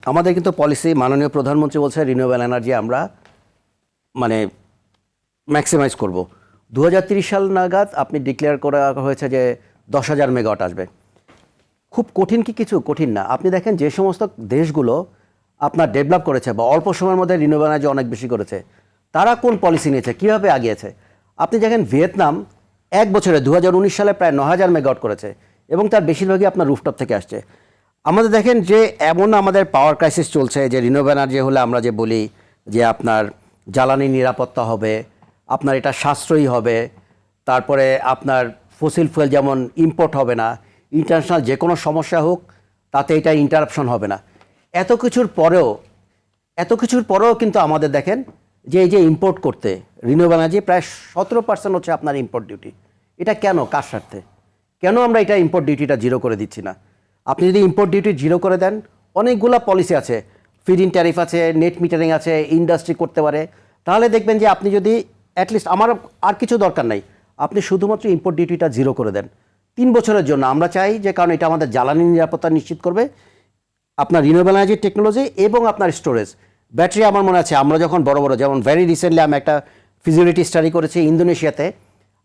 আমাদের কিন্তু পলিসি মাননীয় প্রধানমন্ত্রী বলছে রিনিউয়েবল এনার্জি আমরা মানে ম্যাক্সিমাইজ করব। 2030 সাল নাগাদ আপনি ডিক্লেয়ার করা হয়েছে যে 10,000 মেগাওয়াট আসবে। খুব কঠিন কি কিছু? কঠিন না। আপনি দেখেন যে সমস্ত দেশগুলো আপনার ডেভেলপ করেছে বা অল্প সময়ের মধ্যে রিনিউয়েবল এনার্জি অনেক বেশি করেছে, তারা কোন পলিসি নিয়েছে, কীভাবে আগিয়েছে। আপনি দেখেন ভিয়েতনাম 1 বছরে 2019 সালে প্রায় 9,000 মেগাওয়াট করেছে এবং তার বেশিরভাগই আপনার রুফটপ থেকে আসছে। আমাদের দেখেন যে এমন আমাদের পাওয়ার ক্রাইসিস চলছে যে রিনিউয়েবল এনার্জি হলে আমরা যে বলি যে আপনার জ্বালানি নিরাপত্তা হবে, আপনার এটা সাশ্রয়ী হবে, তারপরে আপনার ফসিল ফুয়েল যেমন ইম্পোর্ট হবে না, ইন্টারন্যাশনাল যে কোনো সমস্যা হোক তাতে এটা ইন্টারাপশন হবে না। এত কিছুর পরেও কিন্তু আমাদের দেখেন যে এই যে ইম্পোর্ট করতে রিনিউয়েবল এনার্জি প্রায় 17% হচ্ছে আপনার ইম্পোর্ট ডিউটি। এটা কেন? কার স্বার্থে? কেন আমরা এটা ইম্পোর্ট ডিউটিটা জিরো করে দিচ্ছি না? আপনি যদি ইম্পোর্ট ডিউটি জিরো করে দেন, অনেকগুলো পলিসি আছে, ফিড ইন ট্যারিফ আছে, নেট মিটারিং আছে, ইন্ডাস্ট্রি করতে পারে, তাহলে দেখবেন যে আপনি যদি অ্যাটলিস্ট আমার আর কিছু দরকার নাই, আপনি শুধুমাত্র ইম্পোর্ট ডিউটিটা জিরো করে দেন 3 বছরের জন্য। আমরা চাই যে কারণ এটা আমাদের জ্বালানি নিরাপত্তা নিশ্চিত করবে, আপনার রিনিউয়েবল এনার্জি টেকনোলজি এবং আপনার স্টোরেজ ব্যাটারি। আমার মনে আছে আমরা যখন বড় বড়, যেমন ভেরি রিসেন্টলি আমি একটা ফিজিবিলিটি স্টাডি করেছি ইন্দোনেশিয়াতে,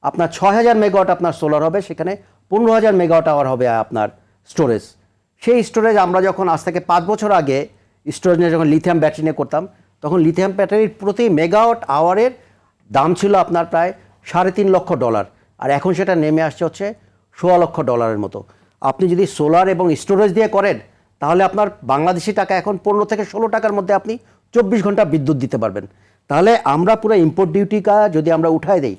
আপনার 6,000 মেগাওয়াট আপনার সোলার হবে, সেখানে 15,000 মেগাওয়াট আওয়ার হবে আপনার স্টোরেজ। সেই স্টোরেজ আমরা যখন আজ থেকে 5 বছর আগে স্টোরেজ নিয়ে যখন লিথিয়াম ব্যাটারি নিয়ে করতাম, তখন লিথিয়াম ব্যাটারির প্রতি মেগাওয়াট আওয়ারের দাম ছিল আপনার প্রায় $3.5 লক্ষ, আর এখন সেটা নেমে আসছে হচ্ছে $16 লক্ষ মতো। আপনি যদি সোলার এবং স্টোরেজ দিয়ে করেন তাহলে আপনার বাংলাদেশি টাকা এখন 15 থেকে 16 টাকার মধ্যে আপনি 24 ঘন্টা বিদ্যুৎ দিতে পারবেন। তাহলে আমরা পুরো ইম্পোর্ট ডিউটিটা যদি আমরা উঠাই দেই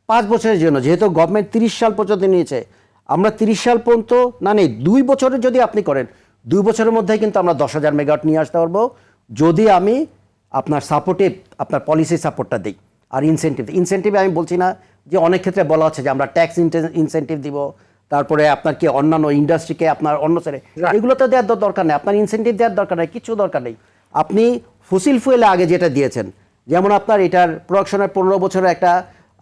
5 বছরের জন্য, যেহেতু গভর্নমেন্ট 30 সাল পর্যন্ত নিয়েছে, আমরা 30 সাল পর্যন্ত না নেই 2 বছরে যদি আপনি করেন, 2 বছরের মধ্যেই কিন্তু আমরা 10,000 মেগাওয়াট নিয়ে আসতে পারবো, যদি আমি আপনার সাপোর্টিভ আপনার পলিসি সাপোর্টটা দিই। আর ইনসেন্টিভ আমি বলছি না যে অনেক ক্ষেত্রে বলা হচ্ছে যে আমরা ট্যাক্স ইনসেন্টিভ দিব, তারপরে আপনার কি অন্যান্য ইন্ডাস্ট্রিকে আপনার অন্য ছেড়ে এগুলো তো দেওয়ার দরকার নেই, আপনার ইনসেন্টিভ দেওয়ার দরকার নেই, কিছু দরকার নেই। আপনি ফসিল ফুয়েলে আগে যেটা দিয়েছেন, যেমন আপনার এটার প্রোডাকশনের 15 বছরের একটা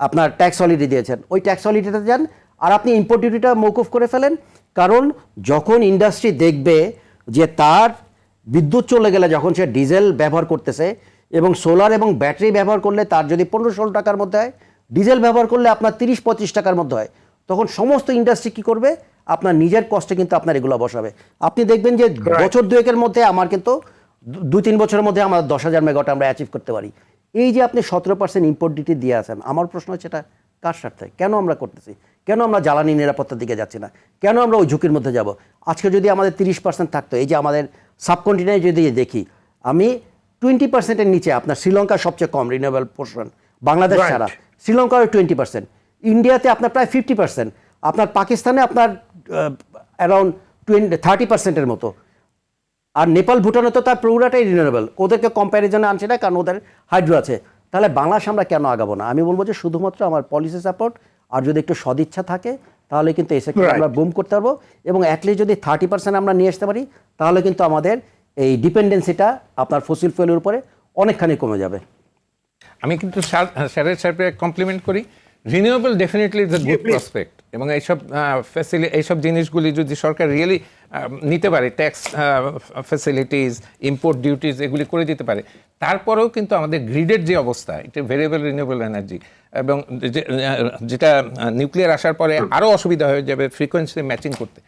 আপনার ট্যাক্স হলিডে দিয়েছেন, ওই ট্যাক্স হলিডেতে যান আর আপনি ইম্পোর্ট ডিউটিটা মৌকুফ করে ফেলেন। কারণ যখন ইন্ডাস্ট্রি দেখবে যে তার বিদ্যুৎ চলে গেলে যখন সে ডিজেল ব্যবহার করতেছে এবং সোলার এবং ব্যাটারি ব্যবহার করলে তার যদি 15-16 টাকার মধ্যে হয়, ডিজেল ব্যবহার করলে আপনার 30-25 টাকার মধ্যে হয়, তখন সমস্ত ইন্ডাস্ট্রি কী করবে? আপনার নিজের কষ্টে কিন্তু আপনার এগুলো বসাবে। আপনি দেখবেন যে বছর 2-এর মধ্যে আমার কিন্তু 2-3 বছরের মধ্যে আমরা 10,000 মেগাওয়াট আমরা অ্যাচিভ করতে পারি। এই যে আপনি 17% ইম্পোর্ট ডিউটি দিয়ে আছেন, আমার প্রশ্ন হচ্ছে এটা কার স্বার্থে? কেন আমরা করতেছি? কেন আমরা জ্বালানি নিরাপত্তার দিকে যাচ্ছি না? কেন আমরা ওই ঝুঁকির মধ্যে যাব? আজকে যদি আমাদের 30% থাকতো, এই যে আমাদের সাবকন্টিনেন্টে যদি দেখি, আমি 20%-এর নিচে, আপনার শ্রীলঙ্কার সবচেয়ে কম রিনিউয়েবল পোর্শন, বাংলাদেশ ছাড়া শ্রীলঙ্কার 20%, ইন্ডিয়াতে আপনার প্রায় 50%, আপনার পাকিস্তানে আপনার অ্যারাউন্ড 30%-এর মতো, আর নেপাল ভুটানে তো তার পুরোটাই রিনিউয়েবল, ওদেরকে কম্প্যারিজনে আনছে না কারণ ওদের হাইড্রো আছে। তাহলে বাংলাদেশ আমরা কেন আগাবো না? আমি বলবো যে শুধুমাত্র আমার পলিসি সাপোর্ট আর যদি একটু সদিচ্ছা থাকে তাহলে কিন্তু এই সেক্টরে আমরা বুম করতে পারবো, এবং অ্যাটলিস্ট যদি 30% আমরা নিয়ে আসতে পারি তাহলে কিন্তু আমাদের এই ডিপেন্ডেন্সিটা আপনার ফসিল ফুয়েলের উপরে অনেকখানি কমে যাবে। আমি কিন্তু স্যারের সাথে কমপ্লিমেন্ট করি। Renewable definitely is a good prospect, এবং এইসব জিনিসগুলি যদি সরকার রিয়েলি নিতে পারে, ট্যাক্স ফ্যাসিলিটিস, ইম্পোর্ট ডিউটিস এগুলি করে দিতে পারে, তারপরেও কিন্তু আমাদের গ্রিডের যে অবস্থা, এটা ভেরিয়েবল রিনিউয়েবল এনার্জি, এবং যেটা নিউক্লিয়ার আসার পরে আরও অসুবিধা হয়ে যাবে ফ্রিকোয়েন্সি ম্যাচিং করতে।